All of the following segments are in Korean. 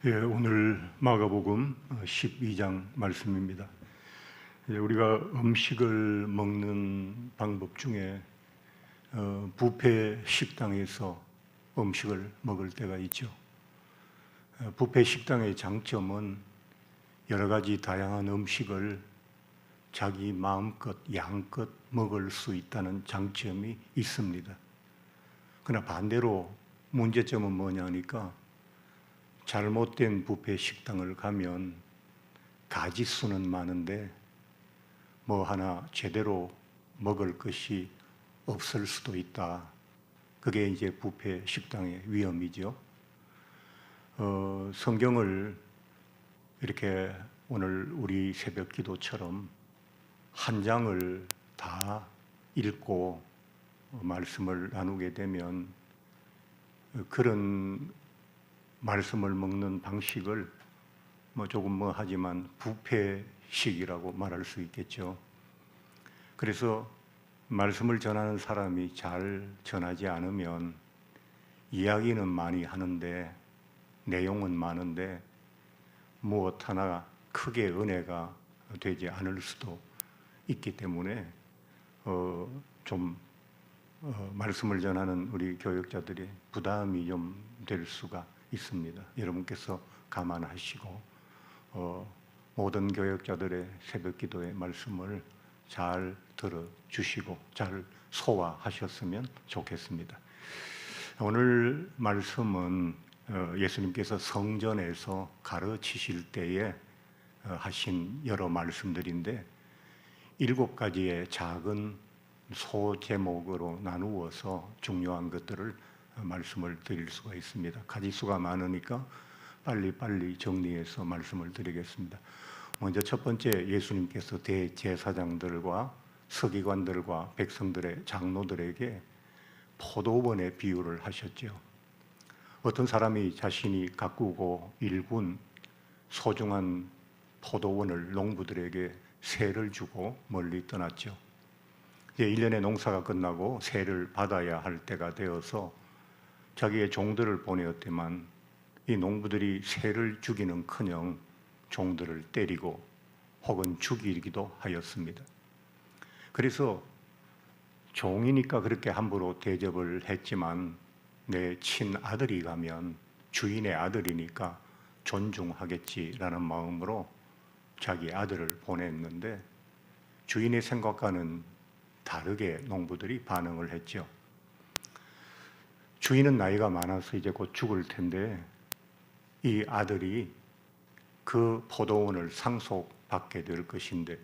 오늘 마가복음 12장 말씀입니다. 우리가 음식을 먹는 방법 중에 뷔페 식당에서 음식을 먹을 때가 있죠. 뷔페 식당의 장점은 여러 가지 다양한 음식을 자기 마음껏 양껏 먹을 수 있다는 장점이 있습니다. 그러나 반대로 문제점은 뭐냐니까 잘못된 뷔페 식당을 가면 가짓수는 많은데 뭐 하나 제대로 먹을 것이 없을 수도 있다. 그게 이제 뷔페 식당의 위험이죠. 성경을 이렇게 오늘 우리 새벽 기도처럼 한 장을 다 읽고 말씀을 나누게 되면 그런 말씀을 먹는 방식을 조금 하지만 뷔페식이라고 말할 수 있겠죠. 그래서 말씀을 전하는 사람이 잘 전하지 않으면 이야기는 많이 하는데 내용은 많은데 무엇 하나 크게 은혜가 되지 않을 수도 있기 때문에 말씀을 전하는 우리 교역자들이 부담이 좀 될 수가 있습니다. 여러분께서 감안하시고 모든 교역자들의 새벽 기도의 말씀을 잘 들어주시고 잘 소화하셨으면 좋겠습니다. 오늘 말씀은 예수님께서 성전에서 가르치실 때에 하신 여러 말씀들인데 7가지의 작은 소제목으로 나누어서 중요한 것들을 말씀을 드릴 수가 있습니다. 가지수가 많으니까 빨리 정리해서 말씀을 드리겠습니다. 먼저 첫 번째, 예수님께서 대제사장들과 서기관들과 백성들의 장로들에게 포도원의 비유를 하셨죠. 어떤 사람이 자신이 가꾸고 일군 소중한 포도원을 농부들에게 세를 주고 멀리 떠났죠. 이제 1년의 농사가 끝나고 세를 받아야 할 때가 되어서 자기의 종들을 보내었지만 이 농부들이 세를 주기는커녕 종들을 때리고 혹은 죽이기도 하였습니다. 그래서 종이니까 그렇게 함부로 대접을 했지만 내 친아들이 가면 주인의 아들이니까 존중하겠지라는 마음으로 자기 아들을 보냈는데 주인의 생각과는 다르게 농부들이 반응을 했죠. 주인은 나이가 많아서 이제 곧 죽을 텐데 이 아들이 그 포도원을 상속받게 될 것인데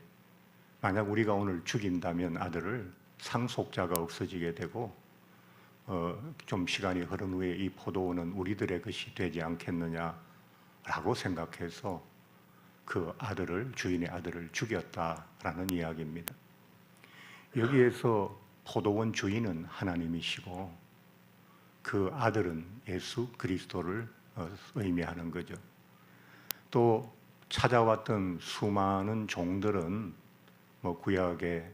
만약 우리가 오늘 죽인다면 아들을 상속자가 없어지게 되고 좀 시간이 흐른 후에 이 포도원은 우리들의 것이 되지 않겠느냐라고 생각해서 그 아들을, 주인의 아들을 죽였다라는 이야기입니다. 여기에서 포도원 주인은 하나님이시고 그 아들은 예수 그리스도를 의미하는 거죠. 또 찾아왔던 수많은 종들은 구약의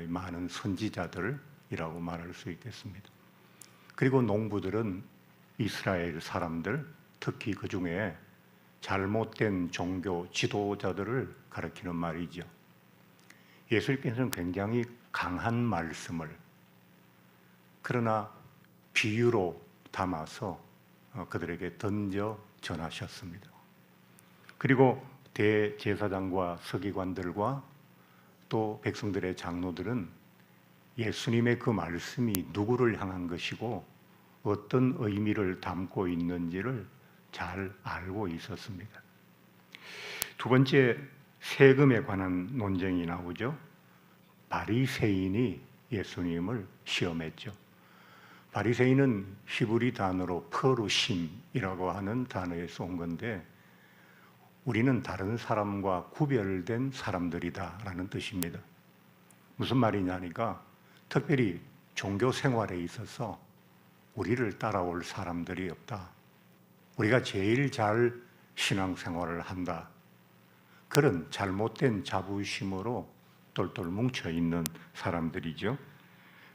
많은 선지자들이라고 말할 수 있겠습니다. 그리고 농부들은 이스라엘 사람들, 특히 그 중에 잘못된 종교 지도자들을 가리키는 말이죠. 예수님께서는 굉장히 강한 말씀을 그러나 비유로 담아서 그들에게 던져 전하셨습니다. 그리고 대제사장과 서기관들과 또 백성들의 장로들은 예수님의 그 말씀이 누구를 향한 것이고 어떤 의미를 담고 있는지를 잘 알고 있었습니다. 두 번째, 세금에 관한 논쟁이 나오죠. 바리새인이 예수님을 시험했죠. 바리새인은 히브리 단어로 퍼루심이라고 하는 단어에서 온 건데 우리는 다른 사람과 구별된 사람들이다라는 뜻입니다. 무슨 말이냐니까 특별히 종교 생활에 있어서 우리를 따라올 사람들이 없다. 우리가 제일 잘 신앙생활을 한다. 그런 잘못된 자부심으로 똘똘 뭉쳐있는 사람들이죠.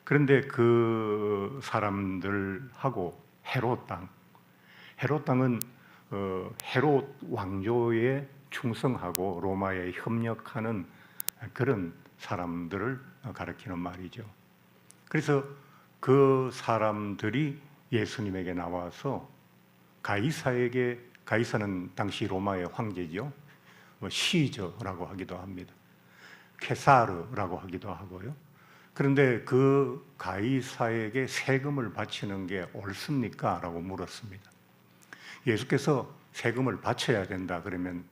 그런데 그 사람들하고 헤롯 땅은 헤롯 왕조에 충성하고 로마에 협력하는 그런 사람들을 가리키는 말이죠. 그래서 그 사람들이 예수님에게 나와서 가이사는 당시 로마의 황제죠. 시저라고 하기도 합니다. 케사르라고 하기도 하고요. 그런데 그 가이사에게 세금을 바치는 게 옳습니까? 라고 물었습니다. 예수께서 세금을 바쳐야 된다 그러면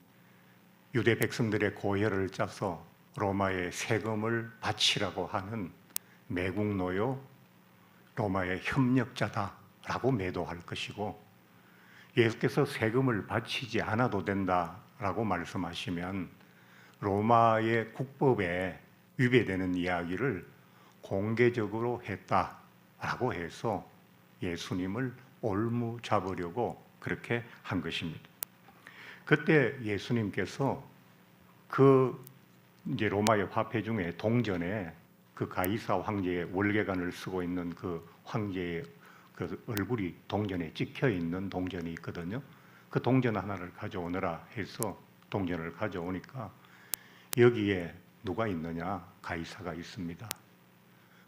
유대 백성들의 고혈을 짜서 로마에 세금을 바치라고 하는 매국노요 로마의 협력자다라고 매도할 것이고, 예수께서 세금을 바치지 않아도 된다라고 말씀하시면 로마의 국법에 위배되는 이야기를 공개적으로 했다라고 해서 예수님을 올무 잡으려고 그렇게 한 것입니다. 그때 예수님께서 이제 로마의 화폐 중에 동전에 그 가이사 황제의 월계관을 쓰고 있는 그 황제의 그 얼굴이 동전에 찍혀 있는 동전이 있거든요. 그 동전 하나를 가져오느라 해서 동전을 가져오니까 여기에 누가 있느냐? 가이사가 있습니다.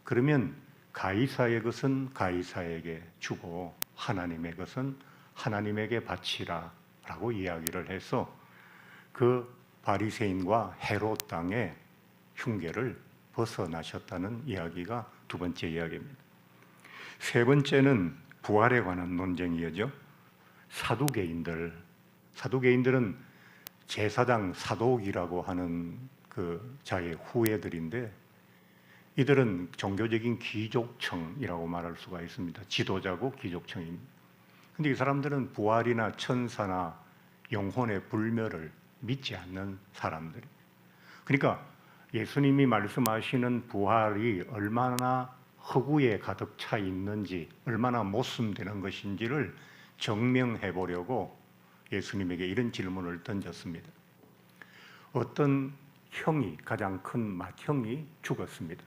그러면 가이사의 것은 가이사에게 주고 하나님의 것은 하나님에게 바치라 라고 이야기를 해서 그 바리새인과 헤롯 당의 흉계를 벗어나셨다는 이야기가 두 번째 이야기입니다. 세 번째는 부활에 관한 논쟁이죠. 사두개인들은 제사장 사독이라고 하는 그 자의 후예들인데, 이들은 종교적인 귀족층이라고 말할 수가 있습니다. 지도자고 귀족층입니다. 근데 이 사람들은 부활이나 천사나 영혼의 불멸을 믿지 않는 사람들. 그러니까 예수님이 말씀하시는 부활이 얼마나 허구에 가득 차 있는지, 얼마나 모순되는 것인지를 증명해 보려고 예수님에게 이런 질문을 던졌습니다. 어떤 형이, 가장 큰 맏형이 죽었습니다.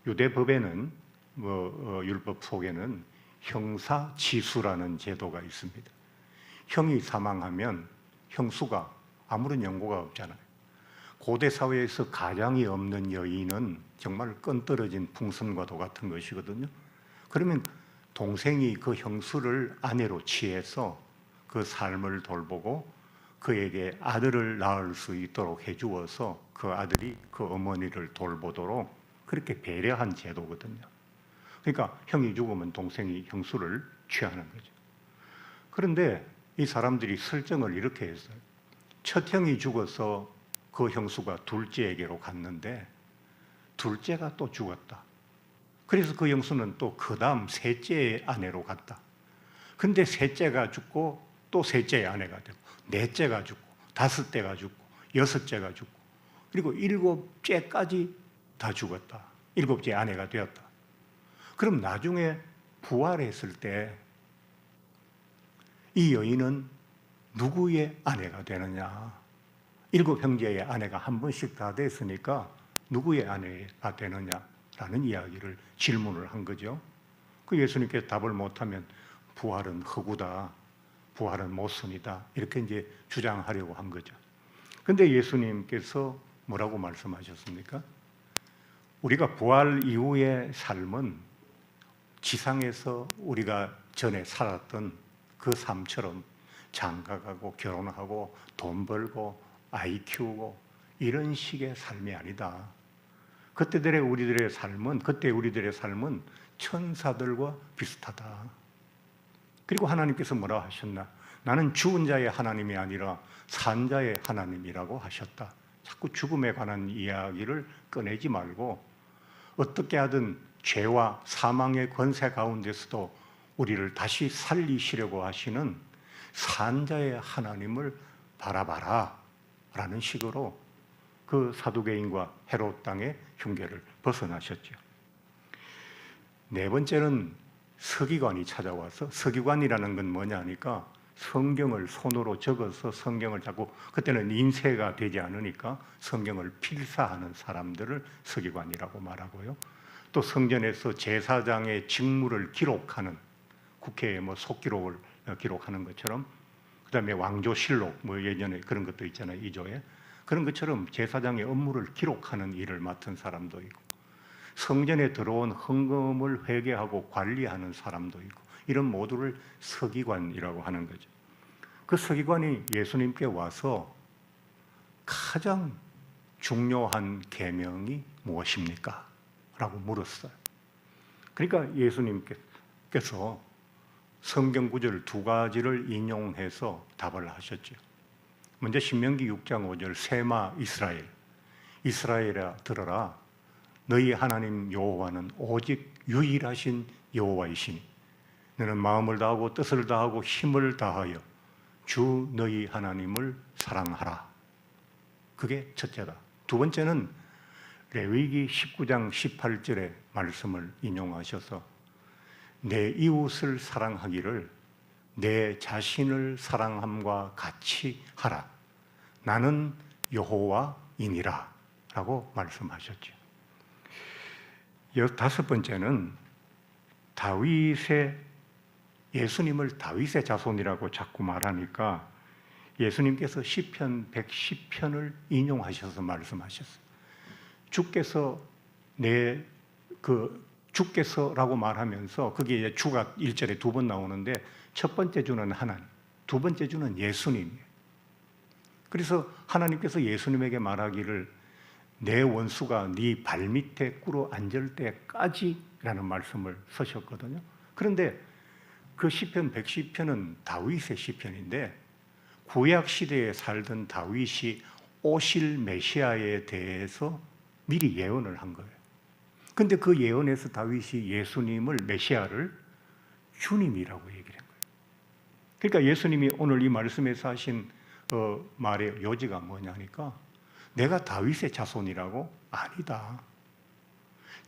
유대법에는 율법 속에는 형사지수라는 제도가 있습니다. 형이 사망하면 형수가 아무런 연고가 없잖아요. 고대 사회에서 가장이 없는 여인은 정말 끈떨어진 풍선과도 같은 것이거든요. 그러면 동생이 그 형수를 아내로 취해서 그 삶을 돌보고 그에게 아들을 낳을 수 있도록 해주어서 그 아들이 그 어머니를 돌보도록 그렇게 배려한 제도거든요. 그러니까 형이 죽으면 동생이 형수를 취하는 거죠. 그런데 이 사람들이 설정을 이렇게 했어요. 첫 형이 죽어서 그 형수가 둘째에게로 갔는데 둘째가 또 죽었다. 그래서 그 형수는 또 그 다음 셋째의 아내로 갔다. 근데 셋째가 죽고 또 셋째의 아내가 되고, 넷째가 죽고, 다섯째가 죽고, 여섯째가 죽고, 그리고 일곱째까지 다 죽었다. 일곱째 아내가 되었다. 그럼 나중에 부활했을 때 이 여인은 누구의 아내가 되느냐? 일곱 형제의 아내가 한 번씩 다 됐으니까 누구의 아내가 되느냐라는 이야기를 질문을 한 거죠. 그 예수님께서 답을 못하면 부활은 허구다, 부활은 모순이다, 이렇게 이제 주장하려고 한 거죠. 근데 예수님께서 뭐라고 말씀하셨습니까? 우리가 부활 이후의 삶은 지상에서 우리가 전에 살았던 그 삶처럼 장가가고 결혼하고 돈 벌고 아이 키우고 이런 식의 삶이 아니다. 그때 우리들의 삶은 천사들과 비슷하다. 그리고 하나님께서 뭐라 하셨나? 나는 죽은 자의 하나님이 아니라 산 자의 하나님이라고 하셨다. 자꾸 죽음에 관한 이야기를 꺼내지 말고 어떻게 하든 죄와 사망의 권세 가운데서도 우리를 다시 살리시려고 하시는 산자의 하나님을 바라봐라 라는 식으로 그 사두개인과 헤롯 땅의 흉계를 벗어나셨죠. 네 번째는 서기관이 찾아와서, 서기관이라는 건 뭐냐 하니까 성경을 손으로 적어서 성경을 자꾸, 그때는 인쇄가 되지 않으니까 성경을 필사하는 사람들을 서기관이라고 말하고요. 또 성전에서 제사장의 직무를 기록하는, 국회에 속기록을 기록하는 것처럼 그다음에 왕조실록 뭐 예전에 그런 것도 있잖아요. 이조에 그런 것처럼 제사장의 업무를 기록하는 일을 맡은 사람도 있고 성전에 들어온 헌금을 회계하고 관리하는 사람도 있고 이런 모두를 서기관이라고 하는 거죠. 그 서기관이 예수님께 와서 가장 중요한 계명이 무엇입니까? 라고 물었어요. 그러니까 예수님께서 성경 구절 두 가지를 인용해서 답을 하셨죠. 먼저 신명기 6장 5절 세마 이스라엘아 들어라 너희 하나님 여호와는 오직 유일하신 여호와이시니 너는 마음을 다하고 뜻을 다하고 힘을 다하여 주 너희 하나님을 사랑하라. 그게 첫째다. 두 번째는 레위기 19장 18절의 말씀을 인용하셔서 내 이웃을 사랑하기를 내 자신을 사랑함과 같이 하라. 나는 여호와이니라 라고 말씀하셨죠. 다섯 번째는 예수님을 다윗의 자손이라고 자꾸 말하니까 예수님께서 시편 110편을 인용하셔서 말씀하셨어요. 주께서라고 말하면서 거기에 이제 주가 1절에 두 번 나오는데 첫 번째 주는 하나님, 두 번째 주는 예수님이에요. 그래서 하나님께서 예수님에게 말하기를 내 원수가 네 발밑에 꿇어 앉을 때까지라는 말씀을 쓰셨거든요. 그런데 그 시편 110편은 다윗의 시편인데 구약 시대에 살던 다윗이 오실 메시아에 대해서 미리 예언을 한 거예요. 근데 그 예언에서 다윗이 예수님을 메시아를 주님이라고 얘기를 한 거예요. 그러니까 예수님이 오늘 이 말씀에서 하신 말의 요지가 뭐냐니까 내가 다윗의 자손이라고? 아니다.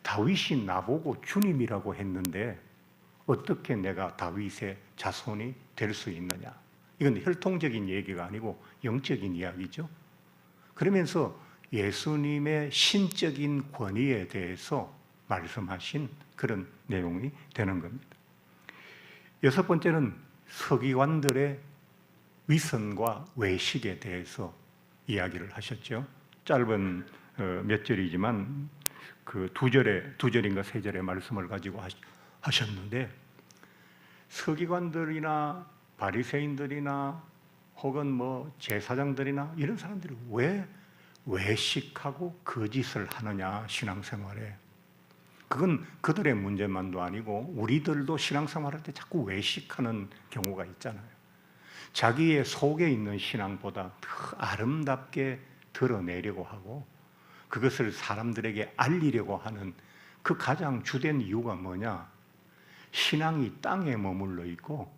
다윗이 나보고 주님이라고 했는데 어떻게 내가 다윗의 자손이 될 수 있느냐? 이건 혈통적인 얘기가 아니고 영적인 이야기죠. 그러면서 예수님의 신적인 권위에 대해서 말씀하신 그런 내용이 되는 겁니다. 여섯 번째는 서기관들의 위선과 외식에 대해서 이야기를 하셨죠. 짧은 몇 절이지만 그 두 절인가 세 절의 말씀을 가지고 하셨는데 서기관들이나 바리새인들이나 혹은 뭐 제사장들이나 이런 사람들이 왜 외식하고 거짓을 하느냐 신앙생활에. 그건 그들의 문제만도 아니고 우리들도 신앙생활할 때 자꾸 외식하는 경우가 있잖아요. 자기의 속에 있는 신앙보다 더 아름답게 드러내려고 하고 그것을 사람들에게 알리려고 하는 그 가장 주된 이유가 뭐냐? 신앙이 땅에 머물러 있고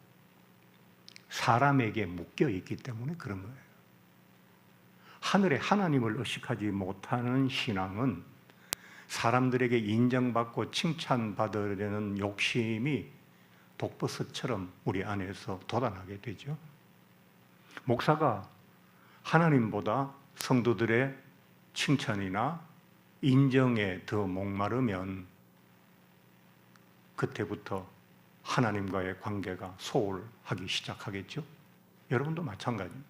사람에게 묶여 있기 때문에 그런 거예요. 하늘에 하나님을 의식하지 못하는 신앙은 사람들에게 인정받고 칭찬받으려는 욕심이 독버섯처럼 우리 안에서 돋아나게 되죠. 목사가 하나님보다 성도들의 칭찬이나 인정에 더 목마르면 그때부터 하나님과의 관계가 소홀하기 시작하겠죠. 여러분도 마찬가지입니다.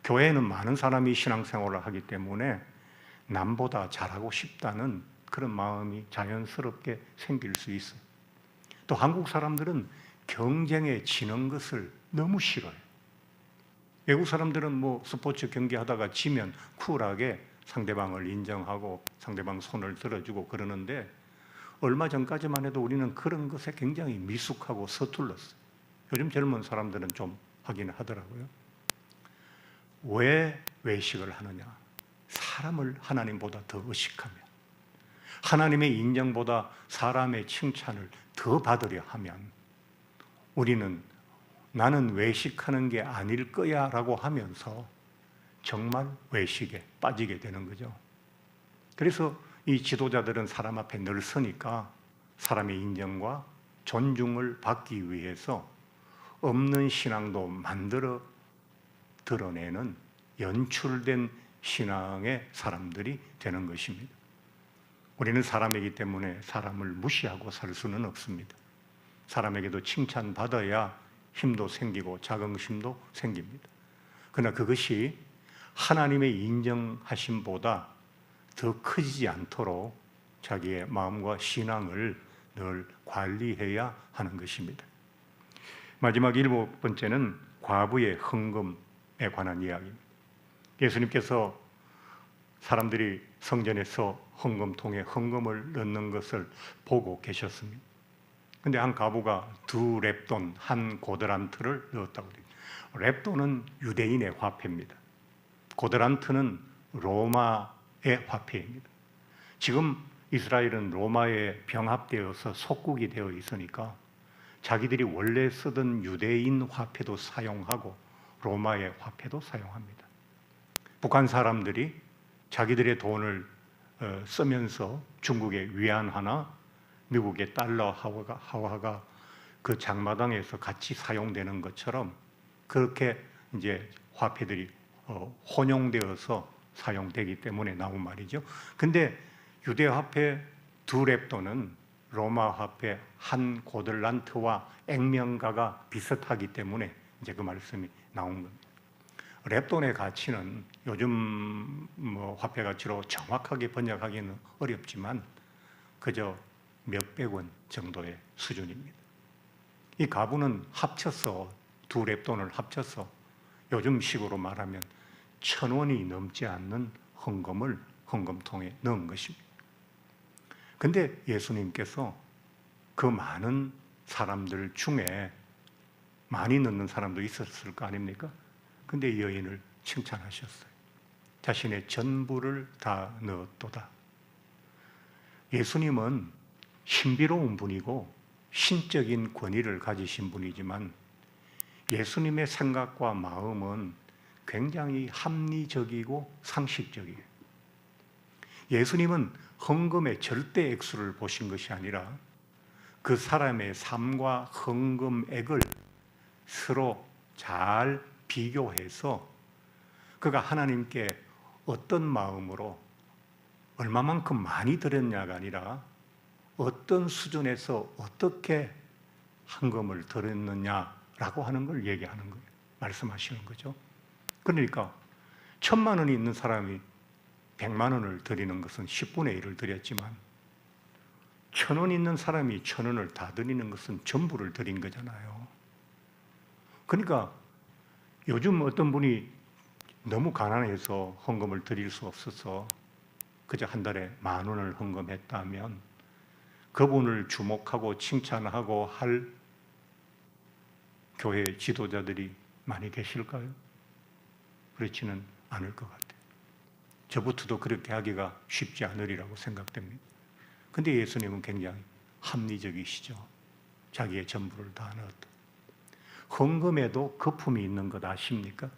교회에는 많은 사람이 신앙생활을 하기 때문에 남보다 잘하고 싶다는 그런 마음이 자연스럽게 생길 수 있어요. 또 한국 사람들은 경쟁에 지는 것을 너무 싫어해요. 외국 사람들은 뭐 스포츠 경기하다가 지면 쿨하게 상대방을 인정하고 상대방 손을 들어주고 그러는데 얼마 전까지만 해도 우리는 그런 것에 굉장히 미숙하고 서툴렀어요. 요즘 젊은 사람들은 좀 하긴 하더라고요. 왜 외식을 하느냐? 사람을 하나님보다 더 의식하며 하나님의 인정보다 사람의 칭찬을 더 받으려 하면 우리는 나는 외식하는 게 아닐 거야 라고 하면서 정말 외식에 빠지게 되는 거죠. 그래서 이 지도자들은 사람 앞에 늘 서니까 사람의 인정과 존중을 받기 위해서 없는 신앙도 만들어 드러내는 연출된 신앙의 사람들이 되는 것입니다. 우리는 사람이기 때문에 사람을 무시하고 살 수는 없습니다. 사람에게도 칭찬받아야 힘도 생기고 자긍심도 생깁니다. 그러나 그것이 하나님의 인정하심보다 더 커지지 않도록 자기의 마음과 신앙을 늘 관리해야 하는 것입니다. 마지막 7번째는 과부의 헌금에 관한 이야기입니다. 예수님께서 사람들이 성전에서 헌금통에 헌금을 넣는 것을 보고 계셨습니다. 근데 한 과부가 2렙돈, 1고드란트를 넣었다고 합니다. 렙돈은 유대인의 화폐입니다. 고드란트는 로마의 화폐입니다. 지금 이스라엘은 로마에 병합되어서 속국이 되어 있으니까 자기들이 원래 쓰던 유대인 화폐도 사용하고 로마의 화폐도 사용합니다. 북한 사람들이 자기들의 돈을 쓰면서 중국의 위안화나 미국의 달러 화화가 그 장마당에서 같이 사용되는 것처럼 그렇게 이제 화폐들이 혼용되어서 사용되기 때문에 나온 말이죠. 근데 유대 화폐 2렙돈은 로마 화폐 1고들란트와 액면가가 비슷하기 때문에 이제 그 말씀이 나온 겁니다. 렙돈의 가치는 요즘 화폐 가치로 정확하게 번역하기는 어렵지만 그저 몇백 원 정도의 수준입니다. 이 가부는 합쳐서 2렙돈을 합쳐서 요즘 식으로 말하면 1,000원이 넘지 않는 헌금을 헌금통에 넣은 것입니다. 근데 예수님께서 그 많은 사람들 중에 많이 넣는 사람도 있었을 거 아닙니까? 근데 이 여인을 칭찬하셨어요. 자신의 전부를 다 넣었도다. 예수님은 신비로운 분이고 신적인 권위를 가지신 분이지만 예수님의 생각과 마음은 굉장히 합리적이고 상식적이에요. 예수님은 헌금의 절대 액수를 보신 것이 아니라 그 사람의 삶과 헌금액을 서로 잘 비교해서 그가 하나님께 어떤 마음으로 얼마만큼 많이 드렸냐가 아니라 어떤 수준에서 어떻게 헌금을 드렸느냐라고 하는 걸 얘기하는 거예요. 말씀하시는 거죠. 그러니까 1,000만 원이 있는 사람이 100만 원을 드리는 것은 10분의 1을 드렸지만 1,000원 있는 사람이 1,000원을 다 드리는 것은 전부를 드린 거잖아요. 그러니까 요즘 어떤 분이 너무 가난해서 헌금을 드릴 수 없어서 그저 한 달에 10,000원을 헌금했다면 그분을 주목하고 칭찬하고 할 교회 지도자들이 많이 계실까요? 그렇지는 않을 것 같아요. 저부터도 그렇게 하기가 쉽지 않으리라고 생각됩니다. 근데 예수님은 굉장히 합리적이시죠. 자기의 전부를 다 넣었다. 헌금에도 거품이 있는 것 아십니까?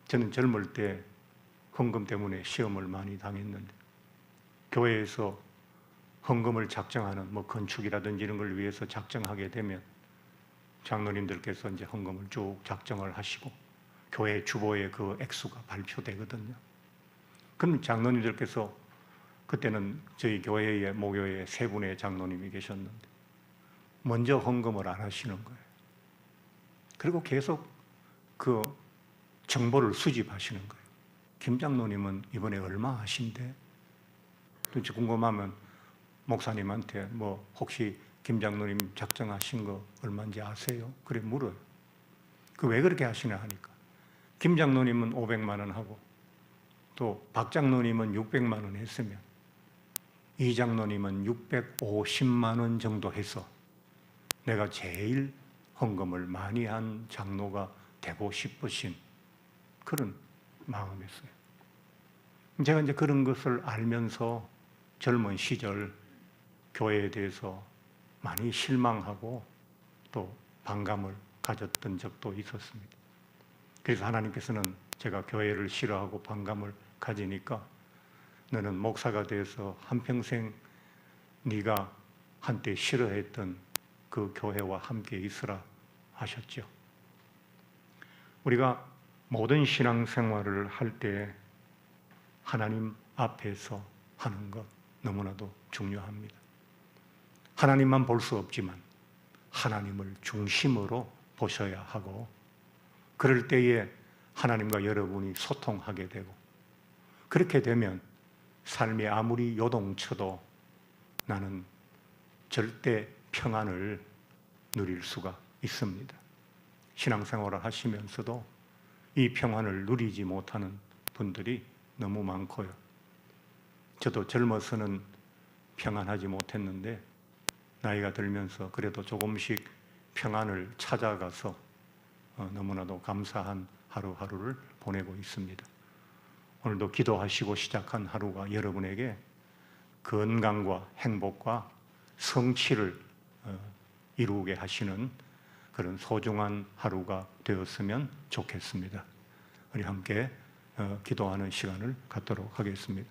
저는 젊을 때 헌금 때문에 시험을 많이 당했는데 교회에서 헌금을 작정하는 건축이라든지 이런 걸 위해서 작정하게 되면 장로님들께서 이제 헌금을 쭉 작정을 하시고 교회 주보에 그 액수가 발표되거든요. 그럼 장로님들께서 그때는 저희 교회의 모교에 3분의 장로님이 계셨는데 먼저 헌금을 안 하시는 거예요. 그리고 계속 그 정보를 수집하시는 거예요. 김 장로님은 이번에 얼마 하신대? 또 궁금하면 목사님한테 혹시 김 장로님 작정하신 거 얼마인지 아세요? 그래 물어요. 그 왜 그렇게 하시나 하니까 김 장로님은 500만 원 하고 또 박 장로님은 600만 원 했으면 이 장로님은 650만 원 정도 해서 내가 제일 헌금을 많이 한 장로가 되고 싶으신 그런 마음이었어요. 제가 이제 그런 것을 알면서 젊은 시절 교회에 대해서 많이 실망하고 또 반감을 가졌던 적도 있었습니다. 그래서 하나님께서는 제가 교회를 싫어하고 반감을 가지니까 너는 목사가 돼서 한평생 네가 한때 싫어했던 그 교회와 함께 있으라 하셨죠. 우리가 모든 신앙생활을 할 때 하나님 앞에서 하는 것 너무나도 중요합니다. 하나님만 볼 수 없지만 하나님을 중심으로 보셔야 하고, 그럴 때에 하나님과 여러분이 소통하게 되고, 그렇게 되면 삶이 아무리 요동쳐도 나는 절대 평안을 누릴 수가 있습니다. 신앙생활을 하시면서도 이 평안을 누리지 못하는 분들이 너무 많고요. 저도 젊어서는 평안하지 못했는데 나이가 들면서 그래도 조금씩 평안을 찾아가서 너무나도 감사한 하루하루를 보내고 있습니다. 오늘도 기도하시고 시작한 하루가 여러분에게 건강과 행복과 성취를 이루게 하시는 그런 소중한 하루가 되었으면 좋겠습니다. 우리 함께 기도하는 시간을 갖도록 하겠습니다.